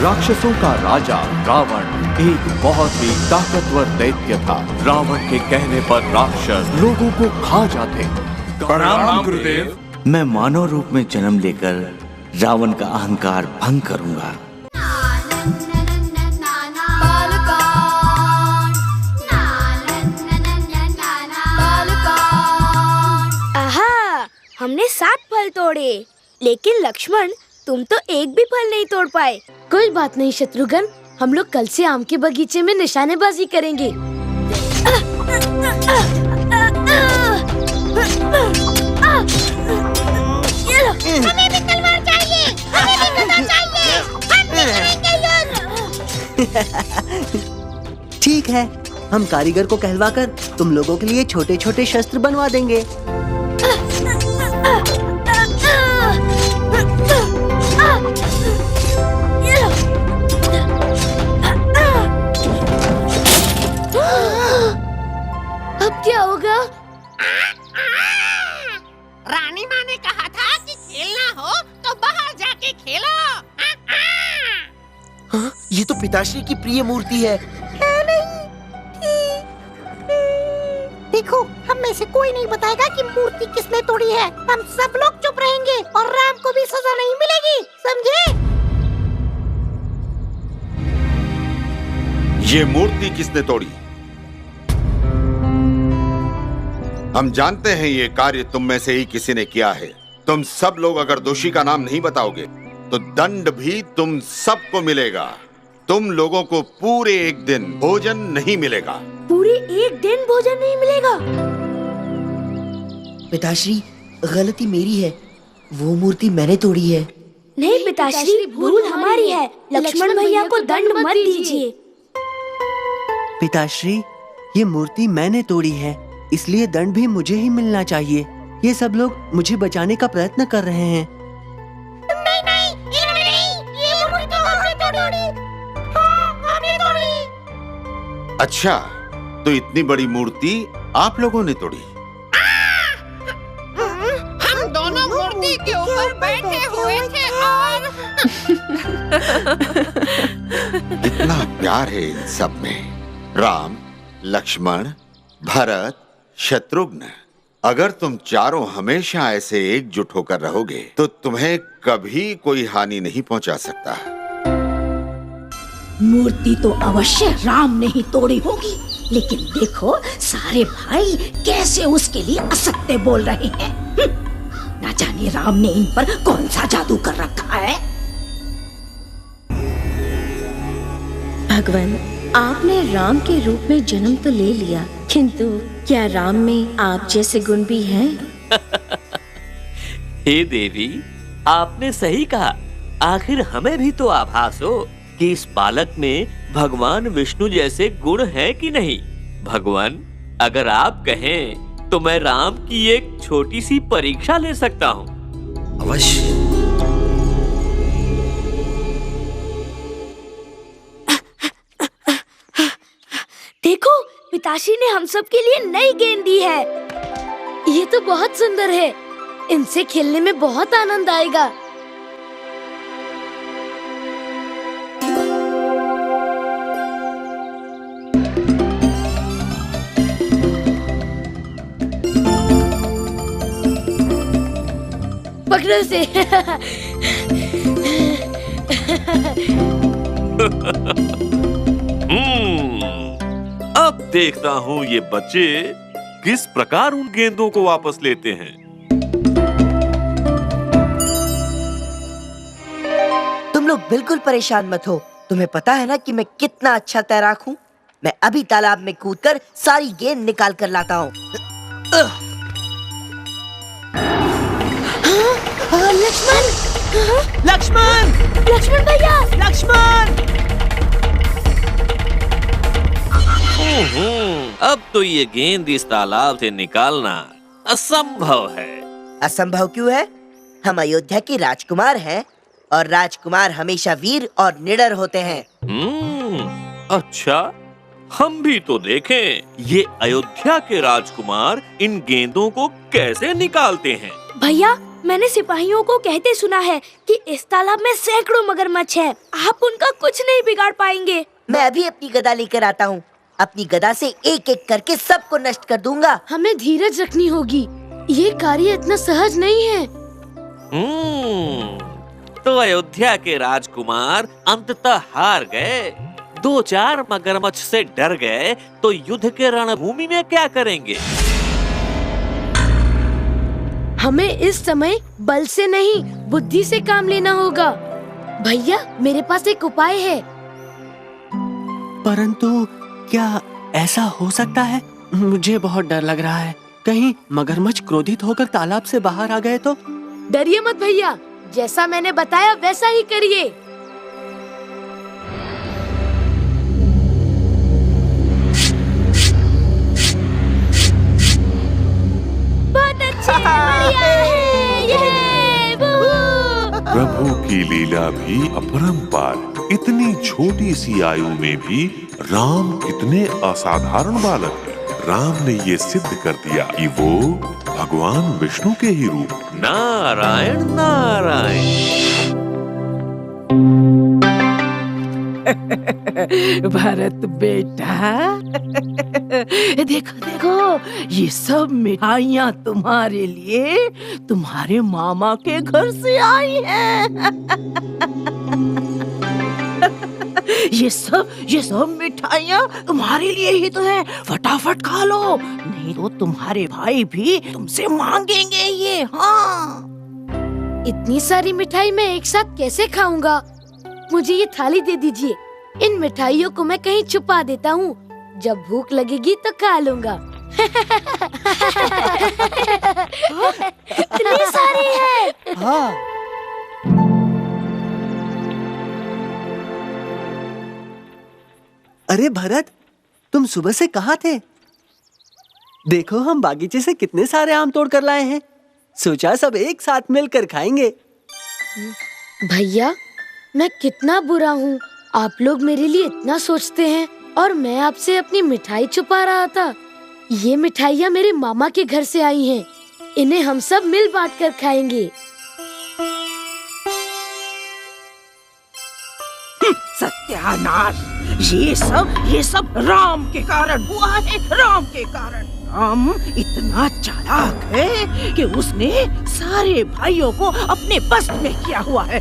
राक्षसों का राजा रावण एक बहुत ही ताकतवर दैत्य था। रावण के कहने पर राक्षस लोगों को खा जाते। प्रणाम गुरुदेव। मैं मानव रूप में जन्म लेकर रावण का अहंकार भंग करूंगा। आहा, हमने 7 फल तोड़े, लेकिन लक्ष्मण तुम तो एक भी फल नहीं तोड़ पाए। कोई बात नहीं शत्रुघ्न, हम लोग कल से आम के बगीचे में निशानेबाजी करेंगे। हमें भी तलवार चाहिए, हमें भी गदा चाहिए, हम भी करेंगे। ठीक है, हम कारीगर को कहलवाकर तुम लोगों के लिए छोटे छोटे शस्त्र बनवा देंगे। अब क्या होगा? रानी माँ ने कहा था कि खेलना हो तो बाहर जाके खेलो। हाँ, ये तो पिताश्री की प्रिय मूर्ति है। देखो, हम में से कोई नहीं बताएगा कि मूर्ति किसने तोड़ी है। हम सब लोग चुप रहेंगे और राम को भी सजा नहीं मिलेगी, समझे? ये मूर्ति किसने तोड़ी? हम जानते हैं ये कार्य तुम में से ही किसी ने किया है। तुम सब लोग अगर दोषी का नाम नहीं बताओगे तो दंड भी तुम सबको मिलेगा। तुम लोगों को पूरे 1 दिन भोजन नहीं मिलेगा। पूरे 1 दिन भोजन नहीं मिलेगा? पिताश्री, गलती मेरी है, वो मूर्ति मैंने तोड़ी है। नहीं पिताश्री, भूल हमारी है। लक्ष्मण भैया को दंड मत दीजिए। पिताश्री, ये मूर्ति मैंने तोड़ी है, इसलिए दंड भी मुझे ही मिलना चाहिए। ये सब लोग मुझे बचाने का प्रयत्न कर रहे हैं। ये मूर्ति हमने तोड़ी। हाँ, हमने तोड़ी। अच्छा, तो इतनी बड़ी मूर्ति आप लोगों ने तोड़ी? हम दोनों मूर्ति के ऊपर बैठे हुए थे और इतना प्यार है इन सब में। राम, लक्ष्मण, भरत, शत्रुघ्न, अगर तुम चारों हमेशा ऐसे एकजुट होकर रहोगे तो तुम्हें कभी कोई हानि नहीं पहुंचा सकता। मूर्ति तो अवश्य राम ने ही तोड़ी होगी, लेकिन देखो सारे भाई कैसे उसके लिए असत्य बोल रहे हैं। ना जाने राम ने इन पर कौन सा जादू कर रखा है। भगवान, आपने राम के रूप में जन्म तो ले लिया, किंतु क्या राम में आप जैसे गुण भी हैं? हे देवी, आपने सही कहा। आखिर हमें भी तो आभास हो कि इस बालक में भगवान विष्णु जैसे गुण हैं कि नहीं। भगवान, अगर आप कहें तो मैं राम की एक छोटी सी परीक्षा ले सकता हूँ। अवश्य। देखो, पिताश्री ने हम सब के लिए नई गेंद दी है। ये तो बहुत सुंदर है, इनसे खेलने में बहुत आनंद आएगा। पकड़ो से। अब देखता हूँ ये बच्चे किस प्रकार उन गेंदों को वापस लेते हैं। तुम लोग बिल्कुल परेशान मत हो। तुम्हें पता है ना कि मैं कितना अच्छा तैराक हूँ। मैं अभी तालाब में कूदकर सारी गेंद निकाल कर लाता हूँ। लक्ष्मण! लक्ष्मण! लक्ष्मण भैया! लक्ष्मण! अब तो ये गेंद इस तालाब से निकालना असंभव है। असंभव क्यों है? हम अयोध्या के राजकुमार हैं और राजकुमार हमेशा वीर और निडर होते हैं। अच्छा, हम भी तो देखें ये अयोध्या के राजकुमार इन गेंदों को कैसे निकालते हैं। भैया, मैंने सिपाहियों को कहते सुना है कि कि इस तालाब में सैकड़ों मगरमच्छ हैं। आप उनका कुछ नहीं बिगाड़ पाएंगे। मैं अभी अपनी गदा लेकर आता हूँ। अपनी गदा से एक एक करके सबको नष्ट कर दूंगा। हमें धीरज रखनी होगी, ये कार्य इतना सहज नहीं है। तो अयोध्या के राजकुमार अंततः हार गए। 2-4 मगरमच्छ से डर गए तो युद्ध के रणभूमि में क्या करेंगे? हमें इस समय बल से नहीं, बुद्धि से काम लेना होगा। भैया, मेरे पास एक उपाय है। परंतु क्या ऐसा हो सकता है? मुझे बहुत डर लग रहा है। कहीं मगरमच्छ क्रोधित होकर तालाब से बाहर आ गए तो? डरिए मत भैया, जैसा मैंने बताया वैसा ही करिए। बहुत अच्छे, बढ़िया है, ये, प्रभु की लीला भी अपरंपार। इतनी छोटी सी आयु में भी राम कितने असाधारण बालक हैं। राम ने ये सिद्ध कर दिया कि वो भगवान विष्णु के ही रूप। नारायण नारायण। भरत बेटा, देखो देखो, ये सब मिठाइयाँ तुम्हारे लिए तुम्हारे मामा के घर से आई हैं। ये सब मिठाइयाँ तुम्हारे लिए ही तो है। फटाफट खा लो, नहीं तो तुम्हारे भाई भी तुमसे मांगेंगे ये। हाँ, इतनी सारी मिठाई मैं एक साथ कैसे खाऊंगा? मुझे ये थाली दे दीजिए। इन मिठाइयों को मैं कहीं छुपा देता हूँ, जब भूख लगेगी तो खा लूंगा। इतनी सारी है। हाँ। अरे भरत, तुम सुबह से कहाँ थे? देखो, हम बागीचे से कितने सारे आम तोड़ कर लाए हैं। सोचा सब एक साथ मिलकर खाएंगे। भैया, मैं कितना बुरा हूँ। आप लोग मेरे लिए इतना सोचते हैं और मैं आपसे अपनी मिठाई छुपा रहा था। ये मिठाइयाँ मेरे मामा के घर से आई हैं। इन्हें हम सब मिल बांट कर खाएंगे। सत्यानाश! ये सब राम के कारण हुआ है। राम के कारण। राम इतना चालाक है कि उसने सारे भाइयों को अपने बस में किया हुआ है।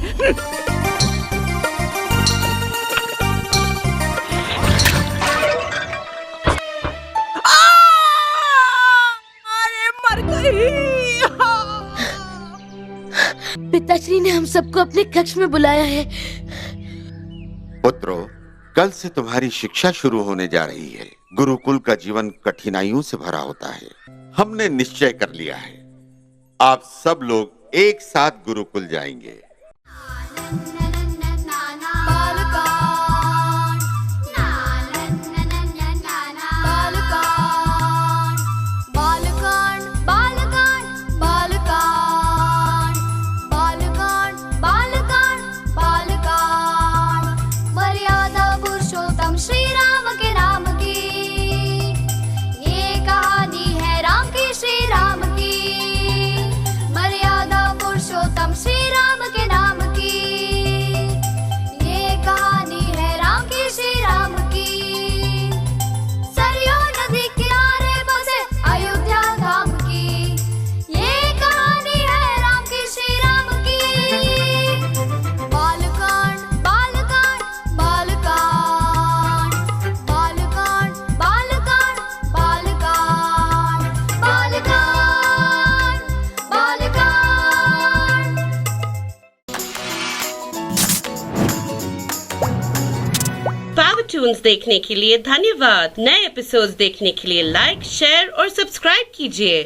अरे मर गई। पिताश्री ने हम सबको अपने कक्ष में बुलाया है। पुत्रों, कल से तुम्हारी शिक्षा शुरू होने जा रही है। गुरुकुल का जीवन कठिनाइयों से भरा होता है। हमने निश्चय कर लिया है, आप सब लोग एक साथ गुरुकुल जाएंगे। कार्टून्स देखने के लिए धन्यवाद। नए एपिसोड्स देखने के लिए लाइक, शेयर और सब्सक्राइब कीजिए।